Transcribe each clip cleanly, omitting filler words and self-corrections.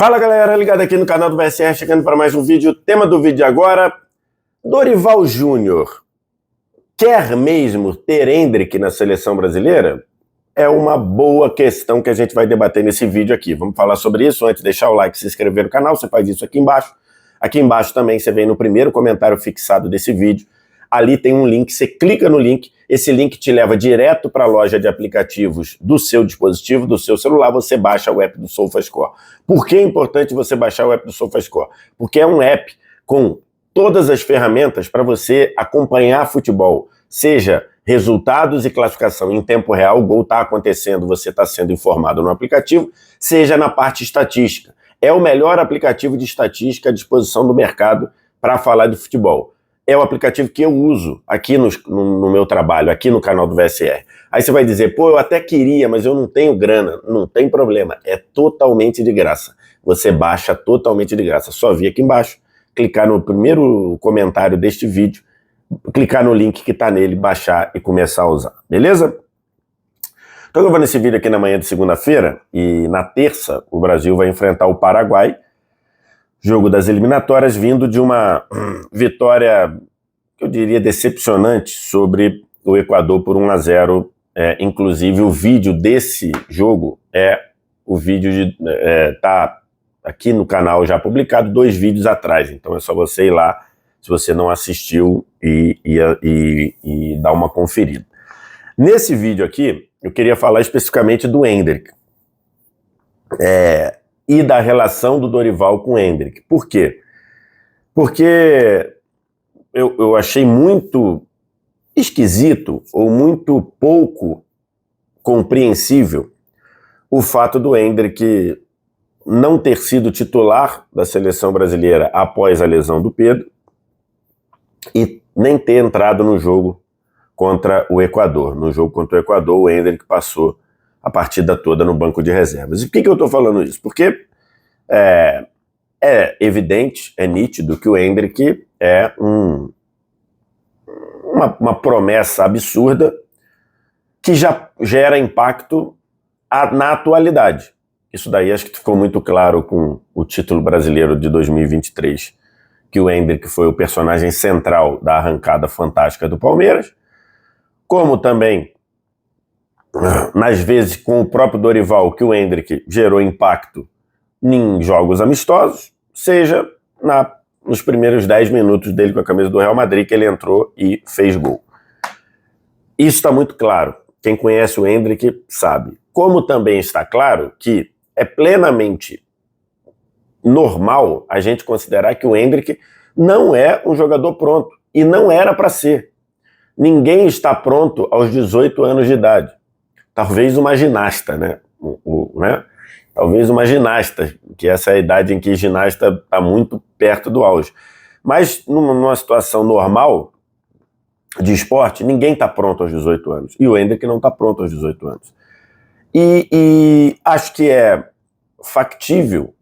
Fala galera, ligado aqui no canal do VSR, chegando para mais um vídeo. O tema do vídeo agora, Dorival Júnior quer mesmo ter Endrick na seleção brasileira? É uma boa questão que a gente vai debater nesse vídeo aqui. Vamos falar sobre isso. Antes, deixar o like e se inscrever no canal, você faz isso aqui embaixo. Aqui embaixo também você vem no primeiro comentário fixado desse vídeo. Ali tem um link, você clica no link, esse link te leva direto para a loja de aplicativos do seu dispositivo, do seu celular, você baixa o app do SofaScore. Por que é importante você baixar o app do SofaScore? Porque é um app com todas as ferramentas para você acompanhar futebol, seja resultados e classificação em tempo real, o gol está acontecendo, você está sendo informado no aplicativo, seja na parte estatística. É o melhor aplicativo de estatística à disposição do mercado para falar de futebol. É o aplicativo que eu uso aqui no meu trabalho, aqui no canal do VSR. Aí você vai dizer, pô, eu até queria, mas eu não tenho grana. Não tem problema, é totalmente de graça. Você baixa totalmente de graça. Só vir aqui embaixo, clicar no primeiro comentário deste vídeo, clicar no link que está nele, baixar e começar a usar, beleza? Estou gravando esse vídeo aqui na manhã de segunda-feira e na terça o Brasil vai enfrentar o Paraguai. Jogo das eliminatórias vindo de uma vitória, eu diria, decepcionante sobre o Equador por 1-0. Inclusive, o vídeo desse jogo o vídeo tá aqui no canal já publicado 2 vídeos atrás. Então é só você ir lá, se você não assistiu, e dar uma conferida. Nesse vídeo aqui, eu queria falar especificamente do Endrick. E da relação do Dorival com o Endrick. Por quê? Porque eu achei muito esquisito ou muito pouco compreensível o fato do Endrick não ter sido titular da seleção brasileira após a lesão do Pedro e nem ter entrado no jogo contra o Equador. No jogo contra o Equador, o Endrick passou a partida toda no banco de reservas. E por que eu estou falando isso? Porque é evidente, é nítido que o Endrick é uma promessa absurda que já gera impacto na atualidade. Isso daí acho que ficou muito claro com o título brasileiro de 2023, que o Endrick foi o personagem central da arrancada fantástica do Palmeiras, como também nas vezes com o próprio Dorival, que o Endrick gerou impacto em jogos amistosos, seja nos primeiros 10 minutos dele com a camisa do Real Madrid, que ele entrou e fez gol. Isso está muito claro. Quem conhece o Endrick sabe. Como também está claro que é plenamente normal a gente considerar que o Endrick não é um jogador pronto. E não era para ser. Ninguém está pronto aos 18 anos de idade. Talvez uma ginasta, né? Talvez uma ginasta, que essa é a idade em que ginasta está muito perto do auge. Mas numa situação normal de esporte, ninguém está pronto aos 18 anos. E o Endrick não está pronto aos 18 anos. E acho que é factível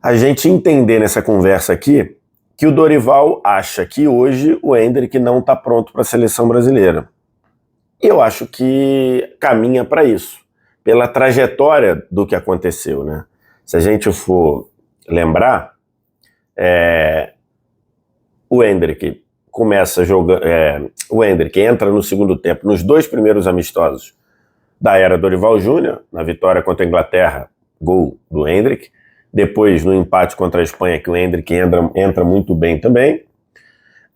a gente entender nessa conversa aqui que o Dorival acha que hoje o Endrick não está pronto para a seleção brasileira. Eu acho que caminha para isso, pela trajetória do que aconteceu, né? Se a gente for lembrar, o Endrick começa jogando, o Endrick entra no segundo tempo, nos 2 primeiros amistosos da era Dorival Júnior, na vitória contra a Inglaterra, gol do Endrick, depois no empate contra a Espanha, que o Endrick entra muito bem também.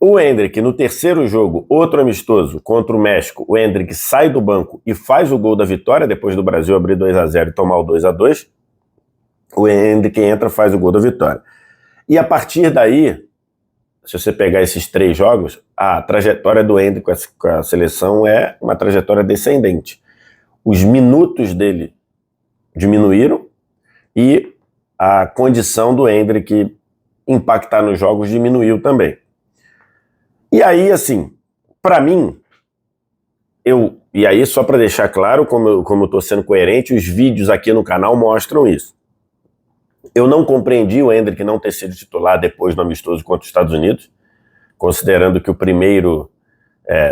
O Endrick, no terceiro jogo, outro amistoso, contra o México, o Endrick sai do banco e faz o gol da vitória, depois do Brasil abrir 2-0 e tomar o 2-2. O Endrick entra, faz o gol da vitória. E a partir daí, se você pegar esses 3 jogos, a trajetória do Endrick com a seleção é uma trajetória descendente. Os minutos dele diminuíram e a condição do Endrick impactar nos jogos diminuiu também. E aí, assim, para mim, e aí só para deixar claro como eu estou sendo coerente, os vídeos aqui no canal mostram isso. Eu não compreendi o Endrick não ter sido titular depois do amistoso contra os Estados Unidos, considerando que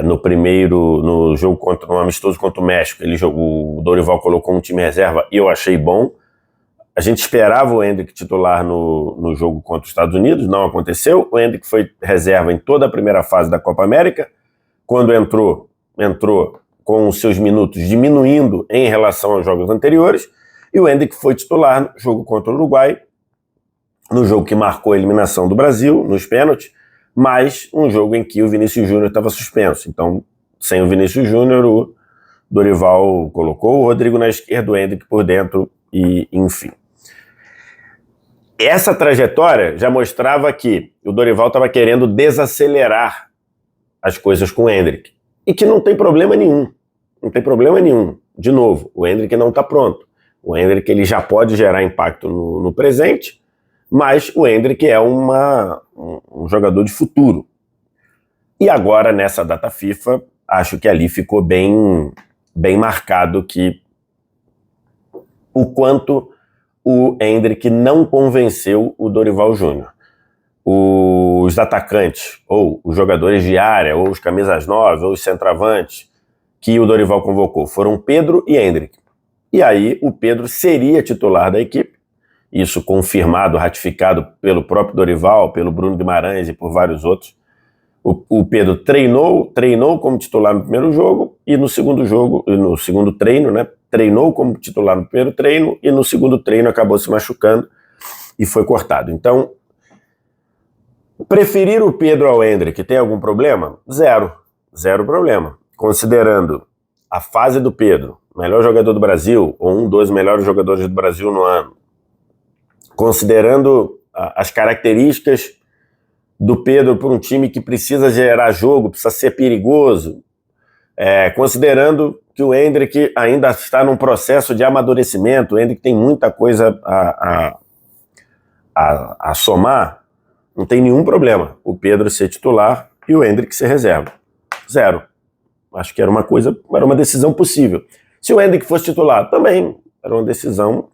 no jogo no amistoso contra o México, o Dorival colocou um time reserva e eu achei bom. A gente esperava o Endrick titular no jogo contra os Estados Unidos, não aconteceu. O Endrick foi reserva em toda a primeira fase da Copa América. Quando entrou com os seus minutos diminuindo em relação aos jogos anteriores. E o Endrick foi titular no jogo contra o Uruguai, no jogo que marcou a eliminação do Brasil, nos pênaltis, mas um jogo em que o Vinícius Júnior estava suspenso. Então, sem o Vinícius Júnior, o Dorival colocou o Rodrigo na esquerda, o Endrick por dentro e enfim. Essa trajetória já mostrava que o Dorival estava querendo desacelerar as coisas com o Endrick. E que não tem problema nenhum. Não tem problema nenhum. De novo, o Endrick não está pronto. O Endrick ele já pode gerar impacto no presente, mas o Endrick é um jogador de futuro. E agora, nessa data FIFA, acho que ali ficou bem marcado que o quanto o Endrick não convenceu o Dorival Júnior. Os atacantes, ou os jogadores de área, ou os camisas 9, ou os centroavantes que o Dorival convocou foram Pedro e Endrick. E aí o Pedro seria titular da equipe, isso confirmado, ratificado pelo próprio Dorival, pelo Bruno Guimarães e por vários outros. O Pedro treinou como titular no primeiro jogo e no segundo treino, né? Treinou como titular no primeiro treino e no segundo treino acabou se machucando e foi cortado. Então, preferir o Pedro ao Endrick tem algum problema? Zero problema. Considerando a fase do Pedro, melhor jogador do Brasil, ou um dos melhores jogadores do Brasil no ano, considerando as características do Pedro por um time que precisa gerar jogo, precisa ser perigoso, considerando que o Endrick ainda está num processo de amadurecimento, o Endrick tem muita coisa a somar, não tem nenhum problema o Pedro ser titular e o Endrick ser reserva. Zero. Acho que era uma decisão possível. Se o Endrick fosse titular, também era uma decisão.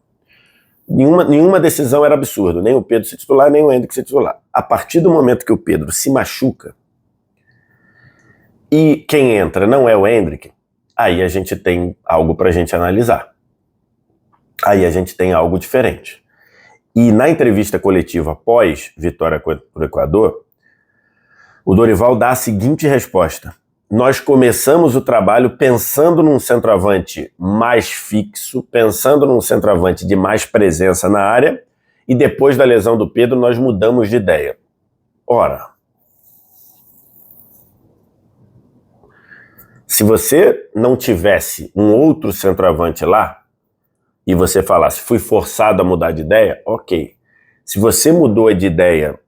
Nenhuma decisão era absurda, nem o Pedro ser titular, nem o Endrick ser titular. A partir do momento que o Pedro se machuca e quem entra não é o Endrick, aí a gente tem algo para a gente analisar. Aí a gente tem algo diferente. E na entrevista coletiva após vitória contra o Equador, o Dorival dá a seguinte resposta: nós começamos o trabalho pensando num centroavante mais fixo, pensando num centroavante de mais presença na área, e depois da lesão do Pedro nós mudamos de ideia. Ora, se você não tivesse um outro centroavante lá, e você falasse, fui forçado a mudar de ideia, ok. Se você mudou de ideia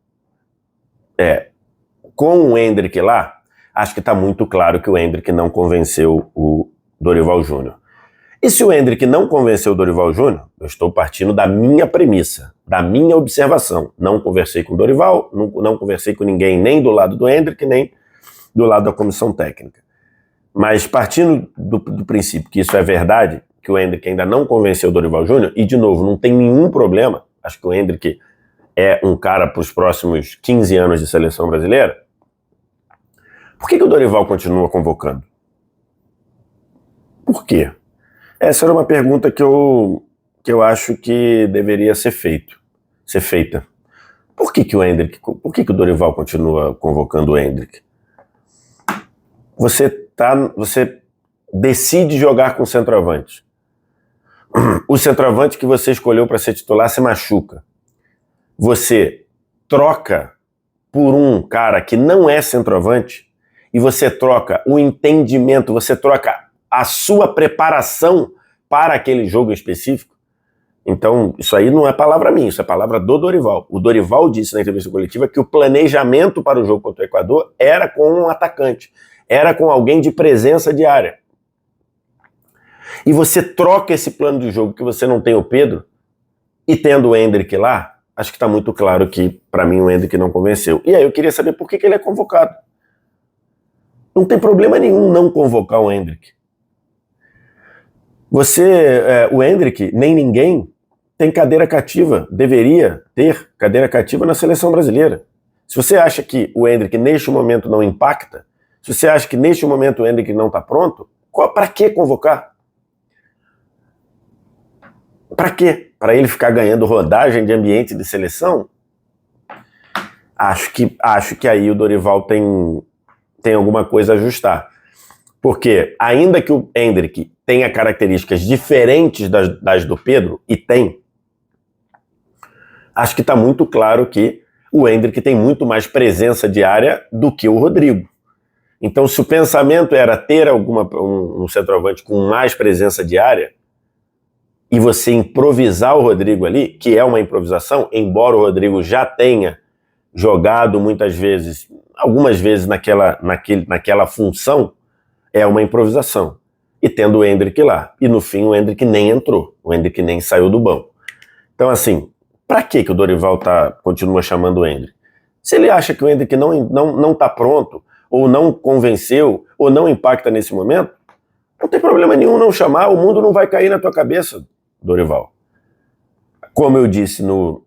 com o Endrick lá, acho que está muito claro que o Endrick não convenceu o Dorival Júnior. E se o Endrick não convenceu o Dorival Júnior, eu estou partindo da minha premissa, da minha observação. Não conversei com o Dorival, não conversei com ninguém, nem do lado do Endrick, nem do lado da comissão técnica. Mas partindo do princípio que isso é verdade, que o Endrick ainda não convenceu o Dorival Júnior, e de novo, não tem nenhum problema, acho que o Endrick é um cara para os próximos 15 anos de seleção brasileira, por que o Dorival continua convocando? Por quê? Essa era uma pergunta que eu acho que deveria ser feita. Por que o Dorival continua convocando o Endrick? Você decide jogar com centroavante. O centroavante que você escolheu para ser titular se machuca. Você troca por um cara que não é centroavante e você troca o entendimento, você troca a sua preparação para aquele jogo específico. Então, isso aí não é palavra minha, isso é palavra do Dorival. O Dorival disse na entrevista coletiva que o planejamento para o jogo contra o Equador era com um atacante, era com alguém de presença de área. E você troca esse plano de jogo que você não tem o Pedro, e tendo o Endrick lá, acho que está muito claro que, para mim, o Endrick não convenceu. E aí eu queria saber por que ele é convocado. Não tem problema nenhum não convocar o Endrick. O Endrick, nem ninguém, tem cadeira cativa, deveria ter cadeira cativa na seleção brasileira. Se você acha que o Endrick neste momento não impacta, se você acha que neste momento o Endrick não está pronto, para que convocar? Para quê? Para ele ficar ganhando rodagem de ambiente de seleção? Acho que aí o Dorival tem alguma coisa a ajustar. Porque, ainda que o Endrick tenha características diferentes das do Pedro, e tem, acho que está muito claro que o Endrick tem muito mais presença de área do que o Rodrigo. Então, se o pensamento era ter um centroavante com mais presença de área, e você improvisar o Rodrigo ali, que é uma improvisação, embora o Rodrigo já tenha jogado muitas vezes, algumas vezes naquela função, é uma improvisação. E tendo o Endrick lá. E no fim o Endrick nem entrou, o Endrick nem saiu do banco. Então assim, para que o Dorival continua chamando o Endrick? Se ele acha que o Endrick não tá pronto, ou não convenceu, ou não impacta nesse momento, não tem problema nenhum não chamar, o mundo não vai cair na tua cabeça, Dorival. Como eu disse no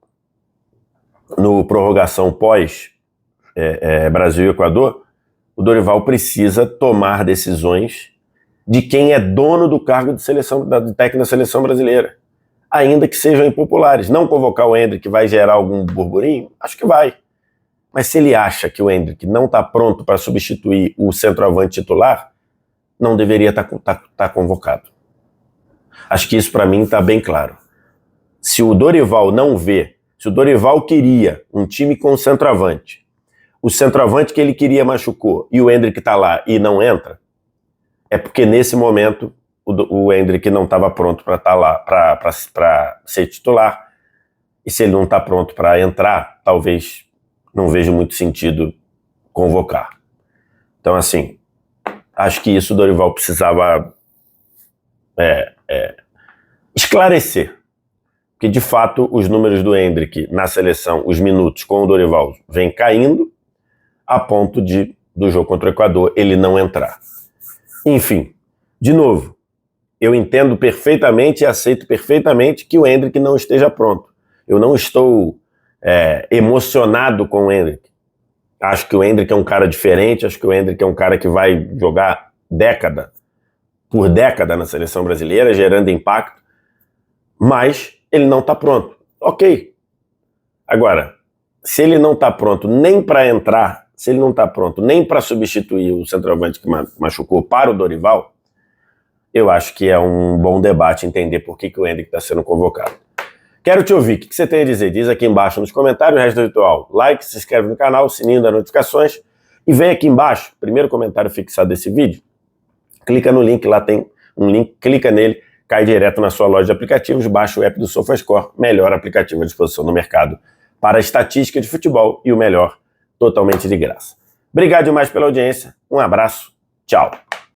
prorrogação pós Brasil e Equador, o Dorival precisa tomar decisões de quem é dono do cargo de técnico da seleção brasileira, ainda que sejam impopulares. Não convocar o Endrick vai gerar algum burburinho? Acho que vai. Mas se ele acha que o Endrick não está pronto para substituir o centroavante titular, não deveria estar convocado. Acho que isso para mim está bem claro. Se o Dorival não vê, se o Dorival queria um time com centroavante, o centroavante que ele queria machucou e o Endrick está lá e não entra, é porque nesse momento o Endrick não estava pronto para estar lá, para ser titular. E se ele não está pronto para entrar, talvez não veja muito sentido convocar. Então, assim, acho que isso o Dorival precisava esclarecer. Porque, de fato, os números do Endrick na seleção, os minutos com o Dorival, vêm caindo a ponto do jogo contra o Equador ele não entrar. Enfim, de novo, eu entendo perfeitamente e aceito perfeitamente que o Endrick não esteja pronto. Eu não estou emocionado com o Endrick. Acho que o Endrick é um cara diferente, acho que o Endrick é um cara que vai jogar década por década na seleção brasileira, gerando impacto, mas ele não está pronto. Ok. Agora, se ele não está pronto nem para entrar, se ele não está pronto nem para substituir o centroavante que machucou para o Dorival, eu acho que é um bom debate entender por que o Endrick está sendo convocado. Quero te ouvir, o que você tem a dizer? Diz aqui embaixo nos comentários, o resto do ritual. Like, se inscreve no canal, sininho das notificações e vem aqui embaixo, primeiro comentário fixado desse vídeo, clica no link, lá tem um link, clica nele, cai direto na sua loja de aplicativos, baixa o app do SofaScore, melhor aplicativo à disposição no mercado para a estatística de futebol e o melhor, totalmente de graça. Obrigado demais pela audiência, um abraço, tchau.